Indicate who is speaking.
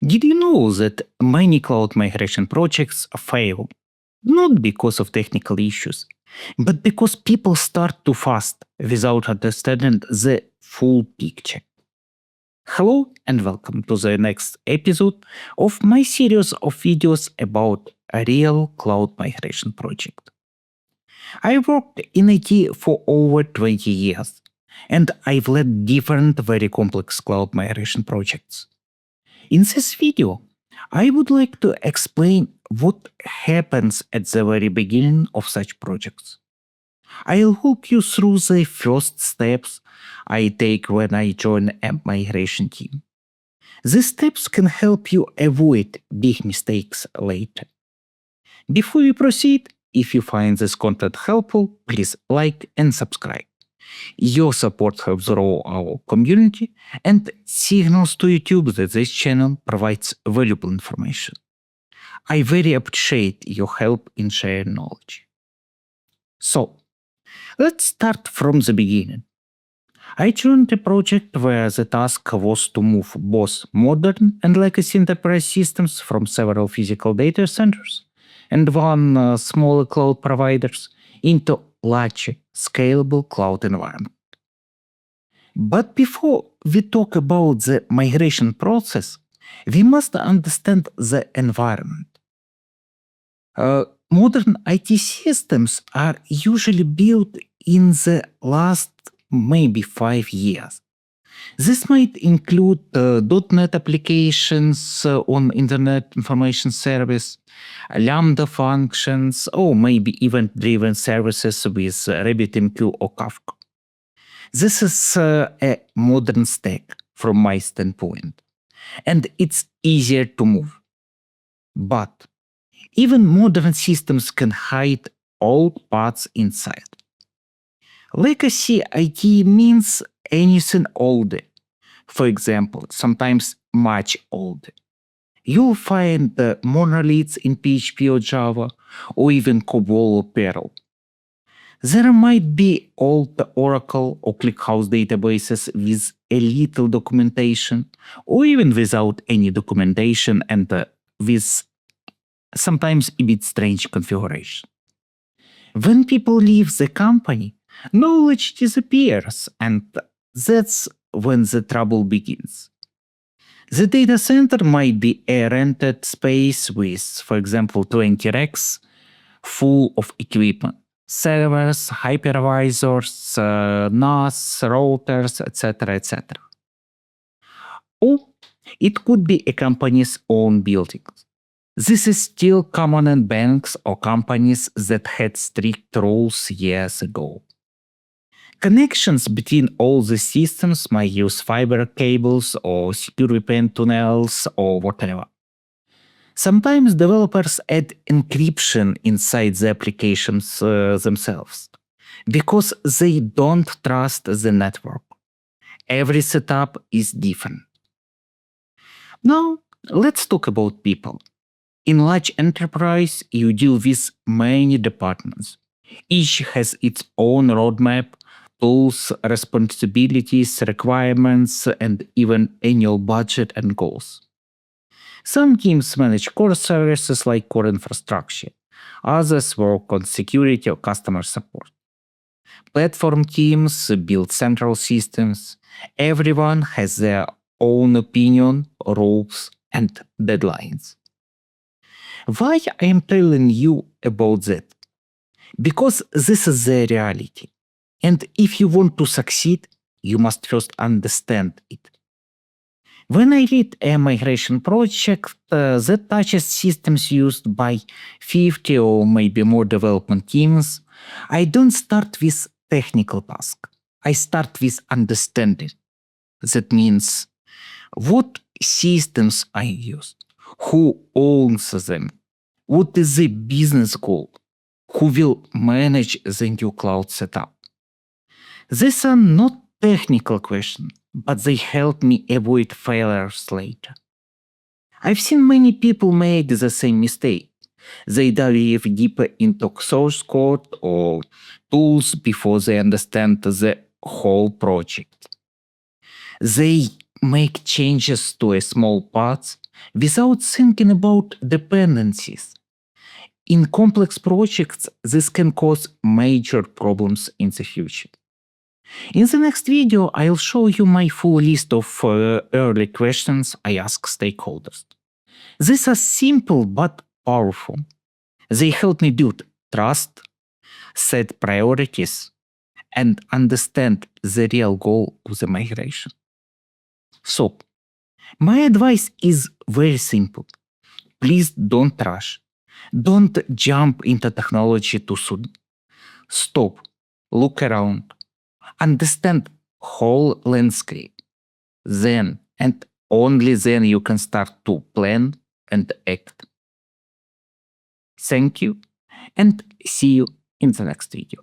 Speaker 1: Did you know that many cloud migration projects fail? Not because of technical issues, but because people start too fast without understanding the full picture. Hello and welcome to the next episode of my series of videos about a real cloud migration project. I worked in IT for over 20 years and I've led different very complex cloud migration projects. In this video, I would like to explain what happens at the very beginning of such projects. I'll walk you through the first steps I take when I join a migration team. These steps can help you avoid big mistakes later. Before we proceed, if you find this content helpful, please like and subscribe. Your support helps grow our community and signals to YouTube that this channel provides valuable information. I very appreciate your help in sharing knowledge. So, let's start from the beginning. I joined a project where the task was to move both modern and legacy enterprise systems from several physical data centers and one smaller cloud providers into larger, scalable cloud environment. But before we talk about the migration process, we must understand the environment. Modern IT systems are usually built in the last maybe 5 years. This might include .NET applications on Internet Information Service, Lambda functions, or maybe event-driven services with RabbitMQ or Kafka. This is a modern stack from my standpoint, and it's easier to move. But even modern systems can hide old parts inside. Legacy IT means anything older. For example, sometimes much older. You'll find monoliths in PHP or Java, or even COBOL or Perl. There might be old Oracle or ClickHouse databases with a little documentation, or even without any documentation and with sometimes a bit strange configuration. When people leave the company, knowledge disappears, and that's when the trouble begins. The data center might be a rented space with, for example, 20 racks full of equipment, servers, hypervisors, NAS, routers, etc., etc. Or it could be a company's own buildings. This is still common in banks or companies that had strict rules years ago. Connections between all the systems might use fiber cables or secure VPN tunnels or whatever. Sometimes developers add encryption inside the applications themselves because they don't trust the network. Every setup is different. Now, let's talk about people. In large enterprise, you deal with many departments. Each has its own roadmap, tools, responsibilities, requirements, and even annual budget and goals. Some teams manage core services like core infrastructure. Others work on security or customer support. Platform teams build central systems. Everyone has their own opinion, rules, and deadlines. Why I am telling you about that? Because this is the reality. And if you want to succeed, you must first understand it. When I lead a migration project that touches systems used by 50 or maybe more development teams, I don't start with technical task. I start with understanding. That means what systems I use, who owns them, what is the business goal, who will manage the new cloud setup. These are not technical questions, but they help me avoid failures later. I've seen many people make the same mistake. They dive deeper into source code or tools before they understand the whole project. They make changes to a small parts without thinking about dependencies. In complex projects, this can cause major problems in the future. In the next video, I'll show you my full list of early questions I ask stakeholders. These are simple but powerful. They help me build trust, set priorities, and understand the real goal of the migration. So, my advice is very simple. Please don't rush. Don't jump into technology too soon. Stop, look around, understand whole landscape. Then and only then you can start to plan and act. Thank you and see you in the next video.